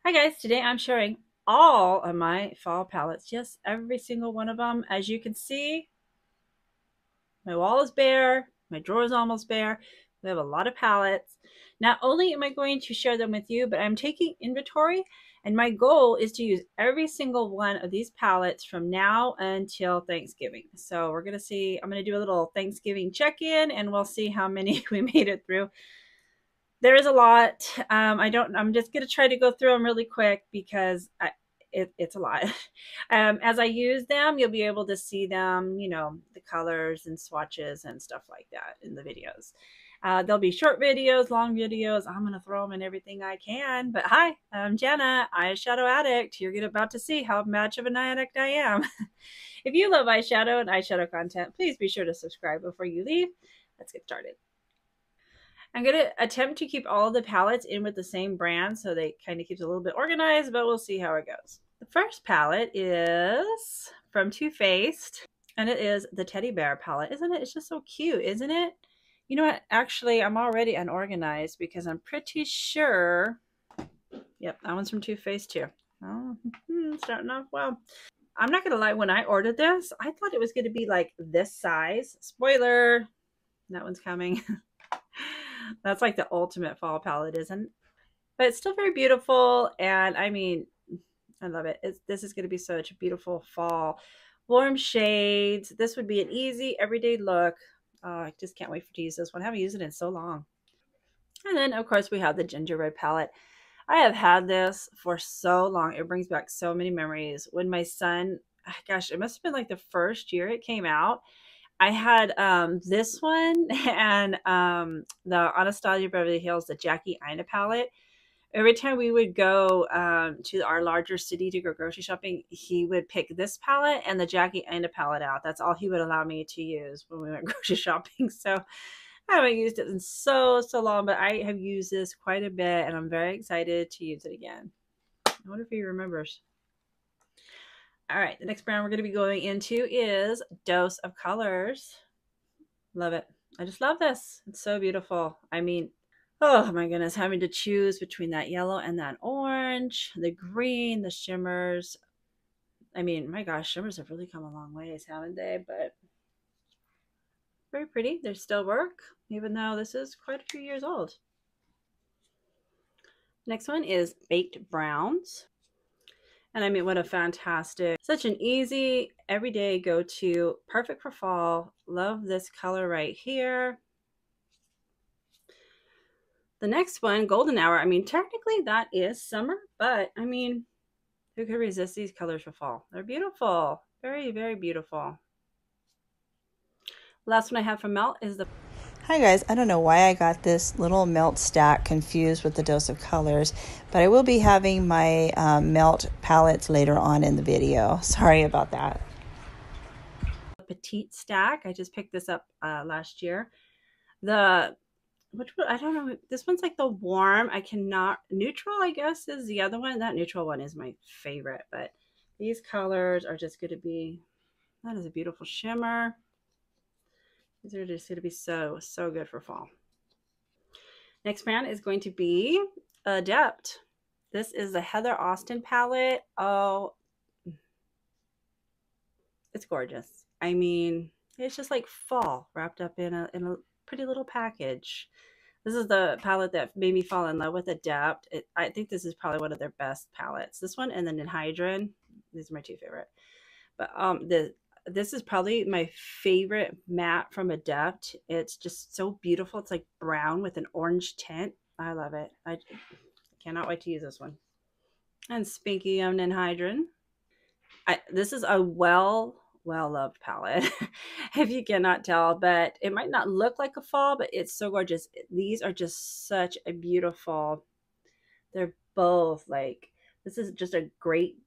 Hi guys, today I'm sharing all of my fall palettes. Yes, every single one of them. As you can see, my wall is bare, my drawer is almost bare. We have a lot of palettes. Not only am I going to share them with you, but I'm taking inventory and my goal is to use every single one of these palettes from now until Thanksgiving. So we're going to see, I'm going to do a little Thanksgiving check-in and we'll see how many we made it through. There is a lot. I'm just going to try to go through them really quick because it's a lot. As I use them, you'll be able to see them, the colors and swatches and stuff like that in the videos. There'll be short videos, long videos. I'm going to throw them in everything I can. But hi, I'm Jenna, eyeshadow addict. You're about to see how much of an addict I am. If you love eyeshadow and eyeshadow content, please be sure to subscribe before you leave. Let's get started. I'm going to attempt to keep all the palettes in with the same brand so they kind of keeps it a little bit organized, but we'll see how it goes. The first palette is from Too Faced, and it is the Teddy Bear palette. Isn't it? It's just so cute, isn't it? You know what? Actually, I'm already unorganized because I'm pretty sure. Yep, that one's from Too Faced too. Oh, starting off well. I'm not going to lie, when I ordered this, I thought it was going to be like this size. Spoiler, that one's coming. That's like the ultimate fall palette, isn't it? But it's still very beautiful. And I mean, I love it. This is going to be such a beautiful fall. Warm shades. This would be an easy, everyday look. I just can't wait to use this one. I haven't used it in so long. And then, of course, we have the gingerbread palette. I have had this for so long. It brings back so many memories. When my son, gosh, it must have been like the first year it came out. I had this one and the Anastasia Beverly Hills, the Jackie Aina palette. Every time we would go to our larger city to go grocery shopping, he would pick this palette and the Jackie Aina palette out. That's all he would allow me to use when we went grocery shopping. So I haven't used it in so long, but I have used this quite a bit and I'm very excited to use it again. I wonder if he remembers. All right, the next brand we're going to be going into is Dose of Colors. Love it. I just love this. It's so beautiful. I mean, oh my goodness, having to choose between that yellow and that orange, the green, the shimmers. I mean, my gosh, shimmers have really come a long ways, haven't they? But very pretty. They still work, even though this is quite a few years old. Next one is Baked Browns. And I mean, what a fantastic, such an easy, everyday go-to, perfect for fall. Love this color right here. The next one, Golden Hour. I mean, technically that is summer, but I mean, who could resist these colors for fall? They're beautiful. Very, very beautiful. Last one I have from Melt is the... Hi guys, I don't know why I got this little Melt stack confused with the Dose of Colors, but I will be having my Melt palettes later on in the video. Sorry about that. Petite stack. I just picked this up last year. The... which one? I don't know. This one's like the warm. I cannot... Neutral, I guess, is the other one. That neutral one is my favorite, but these colors are just going to be... That is a beautiful shimmer. These are just going to be so good for fall. Next brand is going to be Adept. This is the Heather Austin palette. Oh, it's gorgeous. I mean, it's just like fall wrapped up in a pretty little package. This is the palette that made me fall in love with Adept. I think this is probably one of their best palettes. This one and then Anhydrous. These are my two favorite. But this is probably my favorite matte from Adept. It's just so beautiful. It's like brown with an orange tint. I love it. I cannot wait to use this one. And Spinky Anhydrous. This is a well-loved palette, if you cannot tell, but it might not look like a fall, but it's so gorgeous. These are just such a beautiful, they're both like, this is just a great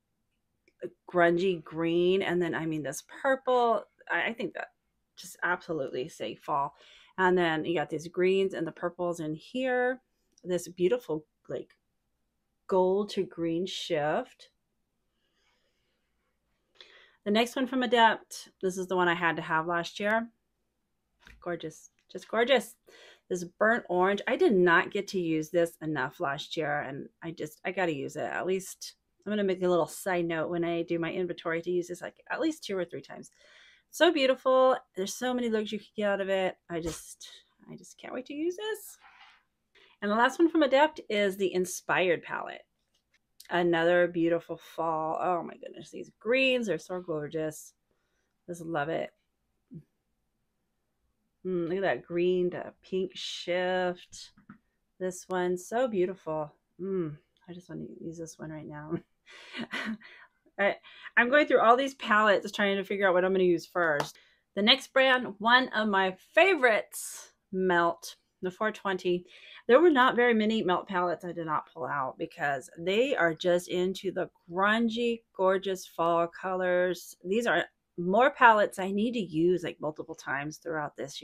grungy green, and then I mean this purple, I think that just absolutely say fall. And then you got these greens and the purples in here, this beautiful like gold to green shift. The next one from Adept, this is the one I had to have last year. Gorgeous, just gorgeous. This burnt orange. I did not get to use this enough last year, and I got to use it at least. I'm gonna make a little side note when I do my inventory to use this like at least 2 or 3 times. So beautiful. There's so many looks you could get out of it. I just can't wait to use this. And the last one from Adept is the Inspired palette. Another beautiful fall. Oh my goodness, these greens are so gorgeous. Just love it. Look at that green to pink shift. This one's so beautiful. I just want to use this one right now. I, I'm going through all these palettes trying to figure out what I'm going to use first. The next brand, one of my favorites, Melt, the 420. There were not very many Melt palettes I did not pull out because they are just into the grungy, gorgeous fall colors. These are more palettes I need to use like multiple times throughout this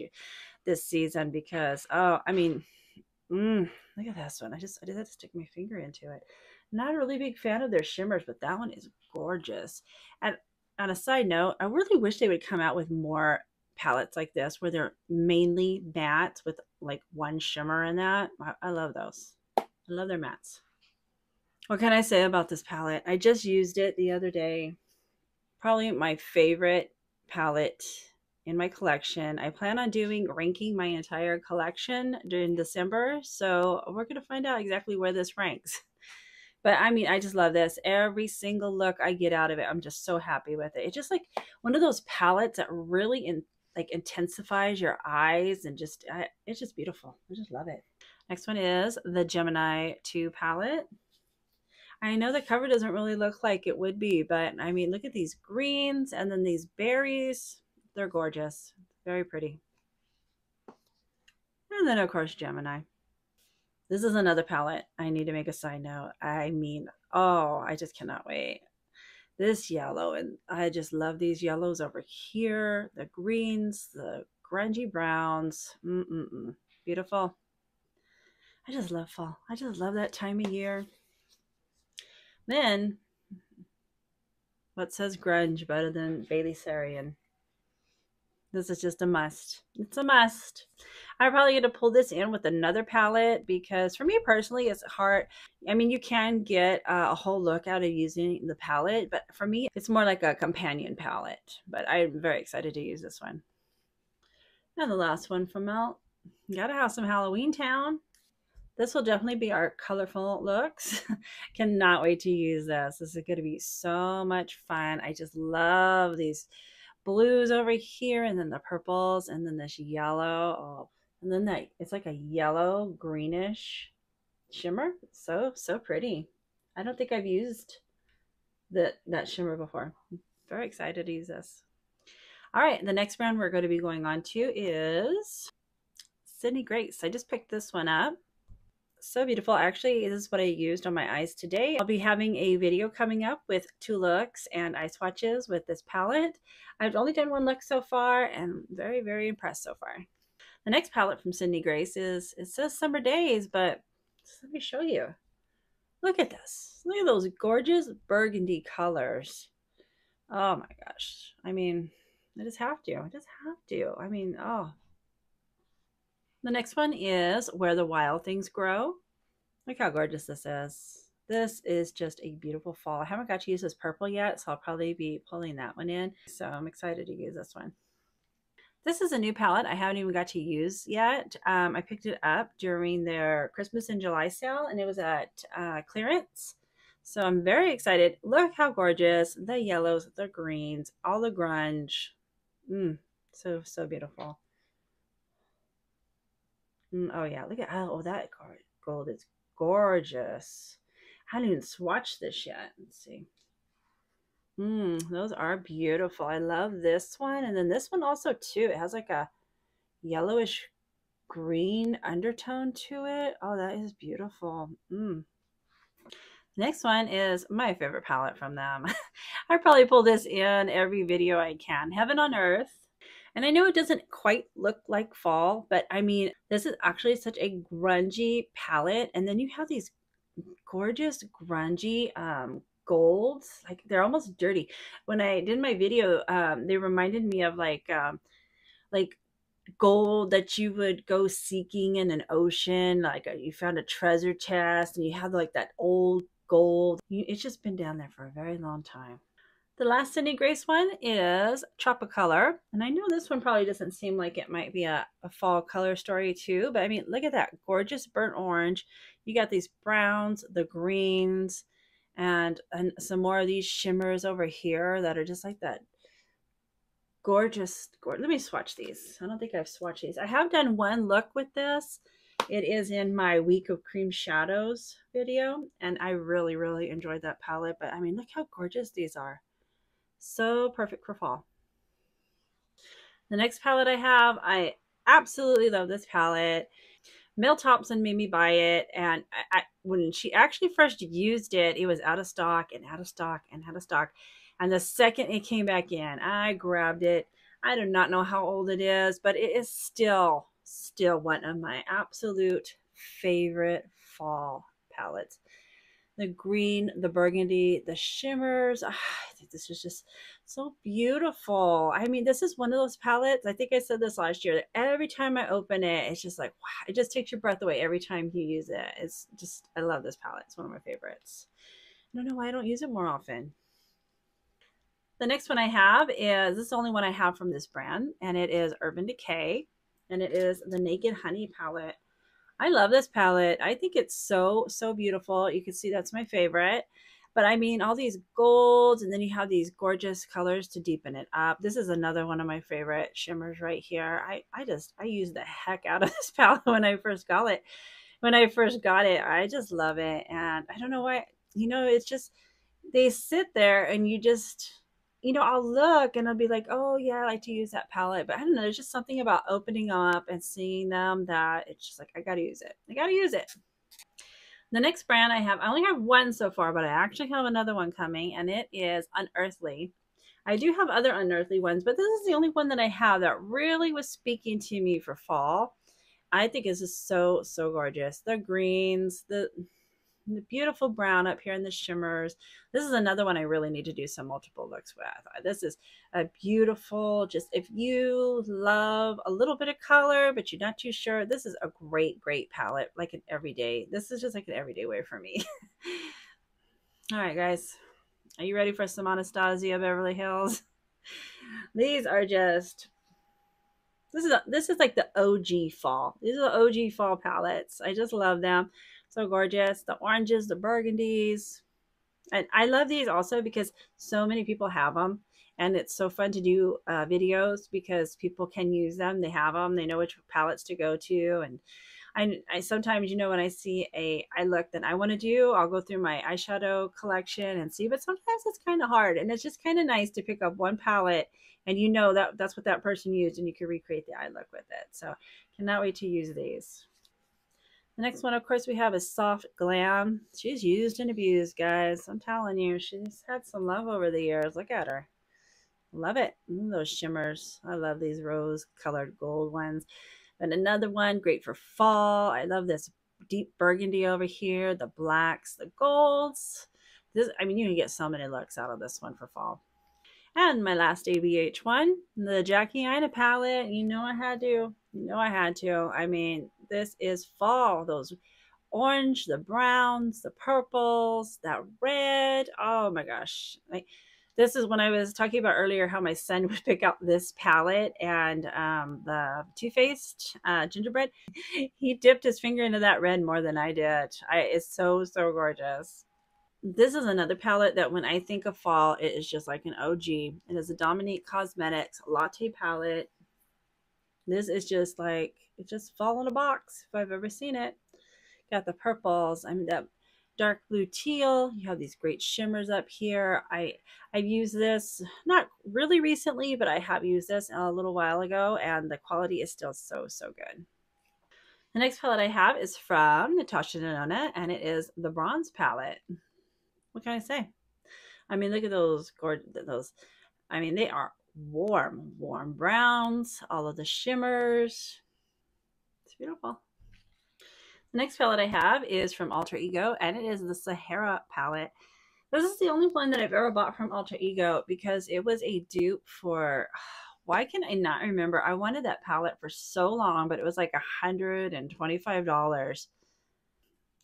season because, oh, I mean, look at this one. I did have to stick my finger into it. Not a really big fan of their shimmers, but that one is gorgeous. And on a side note, I really wish they would come out with more palettes like this where they're mainly mattes with like one shimmer in that. I love those. I love their mattes. What can I say about this palette? I just used it the other day. Probably my favorite palette in my collection. I plan on doing ranking my entire collection during December, so we're going to find out exactly where this ranks. But I mean, I just love this. Every single look I get out of it, I'm just so happy with it. It's just like one of those palettes that really intensifies your eyes and it's just beautiful. I just love it. Next one is the Gemini 2 palette. I know the cover doesn't really look like it would be, but I mean, look at these greens and then these berries. They're gorgeous. Very pretty. And then, of course, Gemini. This is another palette. I need to make a side note. I mean, oh, I just cannot wait. This yellow, and I just love these yellows over here. The greens, the grungy browns. Beautiful. I just love fall. I just love that time of year. Then, what says grunge better than Bailey Sarian? This is just a must. It's a must. I'm probably going to pull this in with another palette because for me personally, it's hard. I mean, you can get a whole look out of using the palette, but for me, it's more like a companion palette. But I'm very excited to use this one. And the last one from Melt. Gotta have some Halloween Town. This will definitely be our colorful looks. Cannot wait to use this. This is going to be so much fun. I just love these blues over here and then the purples and then this yellow. Oh, and then that it's like a yellow greenish shimmer. So pretty. I don't think I've used that shimmer before. I'm very excited to use this. All right, the next brand we're going to be going on to is Sydney Grace. I just picked this one up. So beautiful. Actually, this is what I used on my eyes today. I'll be having a video coming up with 2 looks and eye swatches with this palette. I've only done 1 look so far and very, very impressed so far. The next palette from Sydney Grace it says Summer Days, but let me show you. Look at this. Look at those gorgeous burgundy colors. Oh my gosh. I mean, I just have to. I just have to. I mean, oh. The next one is Where the Wild Things Grow. Look how gorgeous this is. This is just a beautiful fall. I haven't got to use this purple yet, so I'll probably be pulling that one in. So I'm excited to use this one. This is a new palette I haven't even got to use yet. I picked it up during their Christmas and July sale, and it was at clearance. So I'm very excited. Look how gorgeous. The yellows, the greens, all the grunge. So beautiful. Oh yeah, look at that gold is gorgeous. I haven't even swatched this yet. Let's see. Those are beautiful. I love this one. And then this one also too. It has like a yellowish green undertone to it. Oh, that is beautiful. Next one is my favorite palette from them. I probably pull this in every video I can. Heaven on Earth. And I know it doesn't quite look like fall, but I mean, this is actually such a grungy palette. And then you have these gorgeous grungy golds. Like they're almost dirty. When I did my video, they reminded me of like gold that you would go seeking in an ocean, like you found a treasure chest and you had like that old gold. It's just been down there for a very long time. The last Cindy Grace one is Tropicolor. And I know this one probably doesn't seem like it might be a fall color story too, but I mean, look at that gorgeous burnt orange. You got these browns, the greens, and some more of these shimmers over here that are just like that gorgeous. Let me swatch these. I don't think I've swatched these. I have done one look with this. It is in my week of cream shadows video, and I really, really enjoyed that palette. But I mean, look how gorgeous these are. So perfect for fall. The next palette I have, I absolutely love this palette. Mel Thompson made me buy it, and when she actually first used it, it was out of stock and out of stock and out of stock. And the second it came back in, I grabbed it. I do not know how old it is, but it is still one of my absolute favorite fall palettes. The green, the burgundy, the shimmers. I think this is just so beautiful. I mean, this is one of those palettes. I think I said this last year. That every time I open it, it's just like, wow, it just takes your breath away every time you use it. It's just, I love this palette. It's one of my favorites. I don't know why I don't use it more often. The next one I have is this is the only one I have from this brand, and it is Urban Decay, and it is the Naked Honey palette. I love this palette. I think it's so beautiful. You can see that's my favorite. But I mean, all these golds, and then you have these gorgeous colors to deepen it up. This is another one of my favorite shimmers right here. I used the heck out of this palette when I first got it. When I first got it, I just love it. And I don't know why, it's just they sit there and you just I'll look and I'll be like, oh yeah, I like to use that palette. But I don't know, there's just something about opening up and seeing them that it's just like, I gotta use it. I gotta use it. The next brand I only have one so far, but I actually have another one coming, and it is Unearthly. I do have other Unearthly ones, but this is the only one that I have that really was speaking to me for fall. I think this is so gorgeous. The greens, the beautiful brown up here in the shimmers. This is another one I really need to do some multiple looks with. This is a beautiful, just if you love a little bit of color, but you're not too sure, this is a great palette, like an everyday. This is just like an everyday wear for me. All right, guys. Are you ready for some Anastasia Beverly Hills? These are just this is like the OG fall. These are the OG fall palettes. I just love them. So gorgeous. The oranges, the burgundies. And I love these also because so many people have them. And it's so fun to do videos because people can use them. They have them. They know which palettes to go to. And I sometimes, when I see a eye look that I want to do, I'll go through my eyeshadow collection and see. But sometimes it's kind of hard. And it's just kind of nice to pick up one palette and that's what that person used, and you can recreate the eye look with it. So cannot wait to use these. The next one, of course, we have is Soft Glam. She's used and abused, guys. I'm telling you, she's had some love over the years. Look at her. Love it. Those shimmers. I love these rose colored gold ones. And another one, great for fall. I love this deep burgundy over here, the blacks, the golds. You can get so many looks out of this one for fall. And my last ABH one, the Jackie Aina palette. I had to. I had to. I mean, this is fall. Those orange, the browns, the purples, that red. Oh my gosh. This is when I was talking about earlier how my son would pick out this palette and the Too Faced gingerbread. He dipped his finger into that red more than I did. It's so gorgeous. This is another palette that when I think of fall, it is just like an OG. It is a Dominique Cosmetics Latte palette. This is just like, it just fall in a box if I've ever seen it. Got the purples. That dark blue teal. You have these great shimmers up here. I've used this not really recently, but I have used this a little while ago, and the quality is still so good. The next palette I have is from Natasha Denona, and it is the Bronze palette. What can I say? Look at those those. They are warm browns, all of the shimmers. It's beautiful. The next palette I have is from Alter Ego, and it is the Sahara palette. This is the only one that I've ever bought from Alter Ego because it was a dupe for why can I not remember? I wanted that palette for so long, but it was like $125.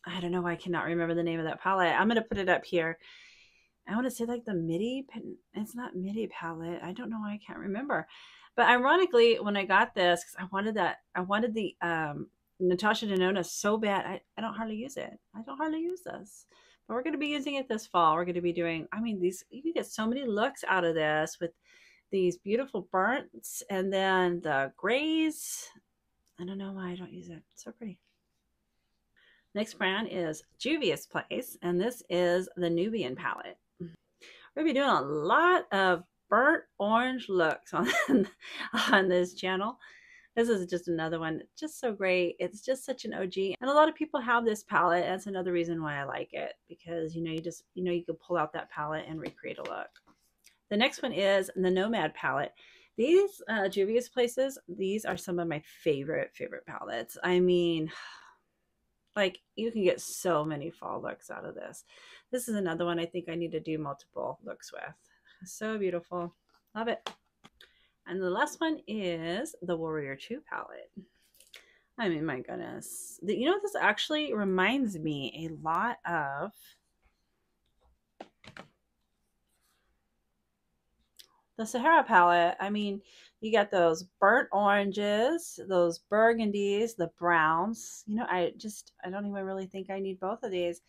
I don't know why I cannot remember the name of that palette. I'm gonna put it up here. I want to say like the MIDI. It's not MIDI palette. I don't know why I can't remember. But ironically, when I got this, because I wanted the Natasha Denona so bad. I don't hardly use it. I don't hardly use this. But we're going to be using it this fall. We're going to be doing, I mean, these, you can get so many looks out of this with these beautiful burns and then the grays. I don't know why I don't use it. It's so pretty. Next brand is Juvia's Place, and this is the Nubian palette. We'll be doing a lot of burnt orange looks on on this channel. This is just another one, just so great. It's just such an OG, and a lot of people have this palette. That's another reason why I like it, because you can pull out that palette and recreate a look. The next one is the Nomad palette. These Juvia's Places, these are some of my favorite palettes. I mean, like, you can get so many fall looks out of this. This is another one I think I need to do multiple looks with. So beautiful. Love it. And the last one is the Warrior 2 palette. I mean, my goodness. You know, this actually reminds me a lot of the Sahara palette. I mean, you got those burnt oranges, those burgundies, the browns. You know, I don't even really think I need both of these.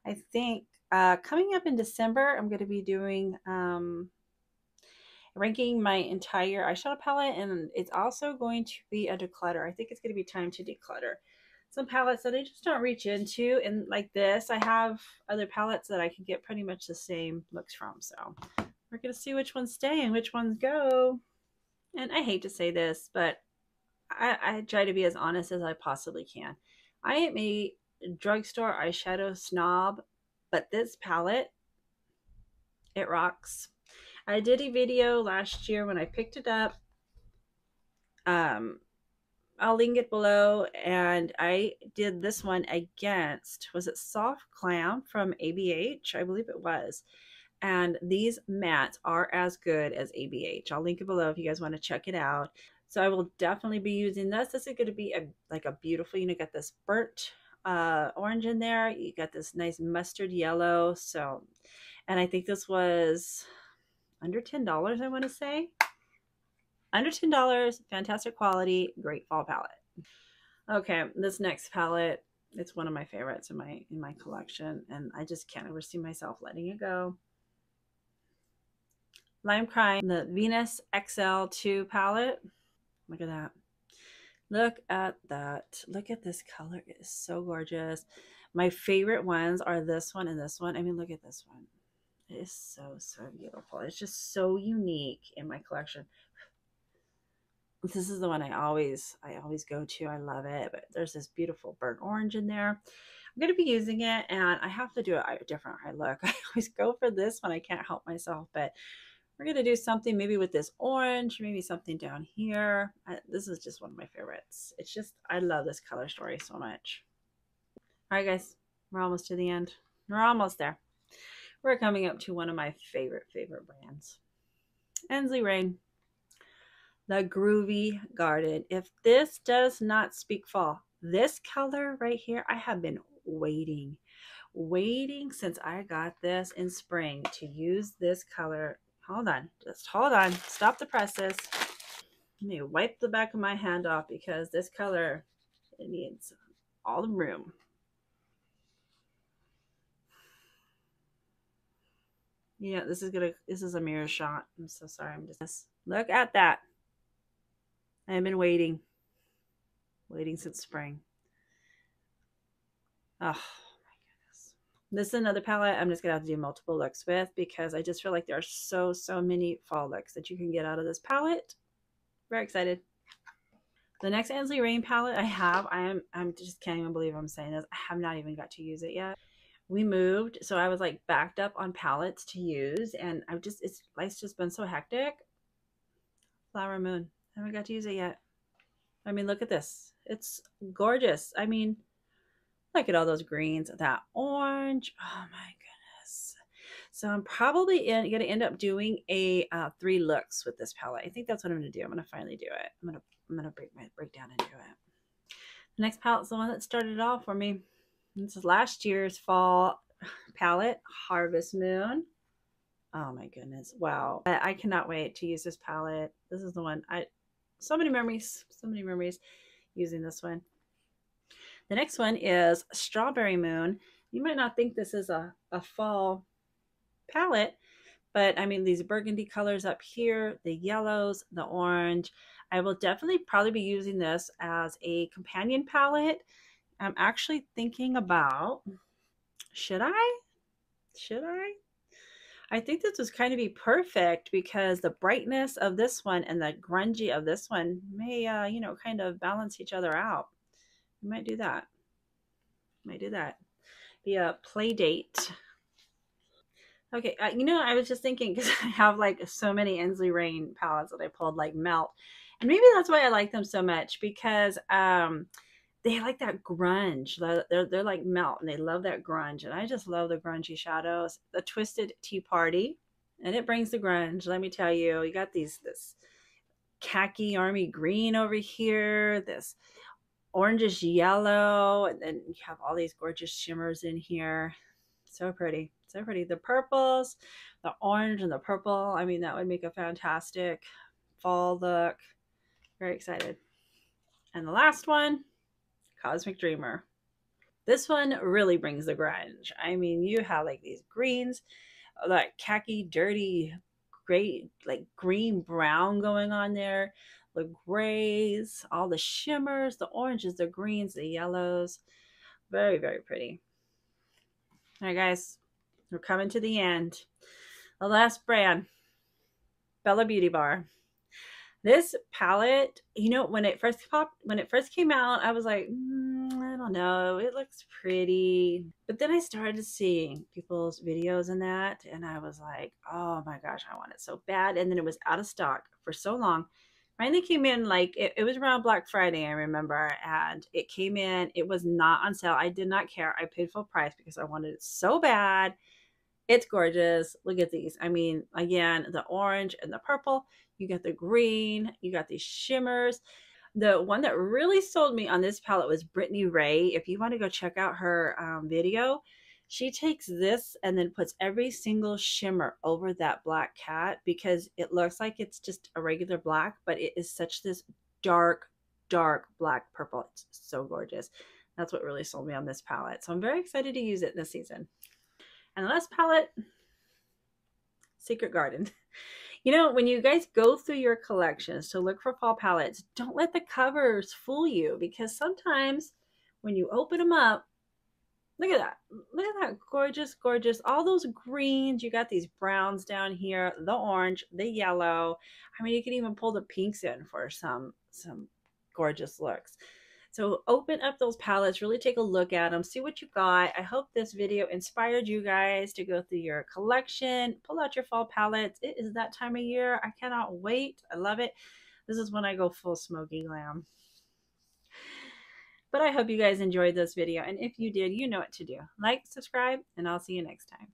I think coming up in December, I'm going to be doing ranking my entire eyeshadow palette, and it's also going to be a declutter. I think it's going to be time to declutter some palettes that I just don't reach into. And like this, I have other palettes that I can get pretty much the same looks from. So we're going to see which ones stay and which ones go. And I hate to say this, but I try to be as honest as I possibly can. I am a drugstore eyeshadow snob, but this palette, it rocks. I did a video last year when I picked it up. Um, I'll link it below. And I did this one against, was it Soft Clam from ABH? I believe it was. And these mattes are as good as ABH. I'll link it below if you guys want to check it out. So I will definitely be using this. This is going to be like a beautiful, you got this burnt orange in there. You got this nice mustard yellow. So, and I think this was under $10, I want to say. Under $10, fantastic quality, great fall palette. Okay, this next palette, it's one of my favorites in my collection, and I just can't ever see myself letting it go. Lime Crime, the Venus XL2 palette. Look at that. Look at that. Look at this color. It is so gorgeous. My favorite ones are this one and this one. I mean, look at this one. It is so beautiful. It's just so unique in my collection. This is the one I always go to. I love it. But there's this beautiful burnt orange in there. I'm going to be using it, and I have to do a different eye look. I always go for this one. I can't help myself, but we're going to do something maybe with this orange, maybe something down here. This is just one of my favorites. It's just, I love this color story so much. All right, guys, we're almost to the end. We're almost there. We're coming up to one of my favorite brands. Ensley Rain. The Groovy Garden. If this does not speak fall, this color right here, I have been waiting since I got this in spring to use this color. Hold on, just hold on. Stop the presses. Let me wipe the back of my hand off because this color, it needs all the room. Yeah, this is a mirror shot. I'm so sorry. Look at that. I have been waiting since spring. Oh my goodness. This is another palette I'm just gonna have to do multiple looks with because I just feel like there are so many fall looks that you can get out of this palette. Very excited. The next Ensley Rain palette I have, I'm just can't even believe I'm saying this. I have not even got to use it yet. We moved, so I was like backed up on palettes to use, and life's just been so hectic. Flower Moon. I haven't got to use it yet. I mean, look at this. It's gorgeous. I mean, look at all those greens, that orange. Oh my goodness. So I'm probably going to end up doing a 3 looks with this palette. I think that's what I'm going to do. I'm going to finally do it. I'm gonna break down and do it. The next palette's the one that started off for me. This is last year's fall palette, Harvest Moon. Oh my goodness. Wow. I cannot wait to use this palette. This is the one so many memories using this one. The next one is Strawberry Moon. You might not think this is a fall palette, but I mean, these burgundy colors up here, the yellows, the orange. I will definitely probably be using this as a companion palette. I'm actually thinking about, should I? Should I? I think this was kind of be perfect because the brightness of this one and the grungy of this one may, kind of balance each other out. We might do that. Might do that. Be a play date. Okay, I was just thinking because I have like so many Inslee Rain palettes that I pulled like Melt, and maybe that's why I like them so much because they like that grunge. They're like Melt, and they love that grunge, and I just love the grungy shadows. The Twisted Tea Party, and it brings the grunge. Let me tell you, you got this khaki army green over here, this orangish yellow, and then you have all these gorgeous shimmers in here. So pretty. So pretty. The purples, the orange and the purple. I mean, that would make a fantastic fall look. Very excited. And the last one, Cosmic Dreamer. This one really brings the grunge. I mean, you have like these greens, that khaki, dirty, gray, like green brown going on there, the grays, all the shimmers, the oranges, the greens, the yellows. Very, very pretty. All right, guys, we're coming to the end. The last brand, Bella Beauty Bar. This palette, when it first came out, I was like, I don't know, it looks pretty. But then I started seeing people's videos and that, and I was like, oh my gosh, I want it so bad. And then it was out of stock for so long. Finally came in like it was around Black Friday, I remember, and it came in. It was not on sale. I did not care. I paid full price because I wanted it so bad. It's gorgeous. Look at these. I mean, again, the orange and the purple. You got the green. You got these shimmers. The one that really sold me on this palette was Brittany Ray. If you want to go check out her video, she takes this and then puts every single shimmer over that black cat because it looks like it's just a regular black, but it is such this dark, dark black purple. It's so gorgeous. That's what really sold me on this palette. So I'm very excited to use it this season. And the last palette, Secret Garden. When you guys go through your collections to look for fall palettes, don't let the covers fool you because sometimes when you open them up, look at that. Look at that. Gorgeous, gorgeous. All those greens. You got these browns down here, the orange, the yellow. I mean, you can even pull the pinks in for some gorgeous looks. So open up those palettes, really take a look at them, see what you got. I hope this video inspired you guys to go through your collection, pull out your fall palettes. It is that time of year. I cannot wait. I love it. This is when I go full smoky glam. But I hope you guys enjoyed this video. And if you did, you know what to do. Like, subscribe, and I'll see you next time.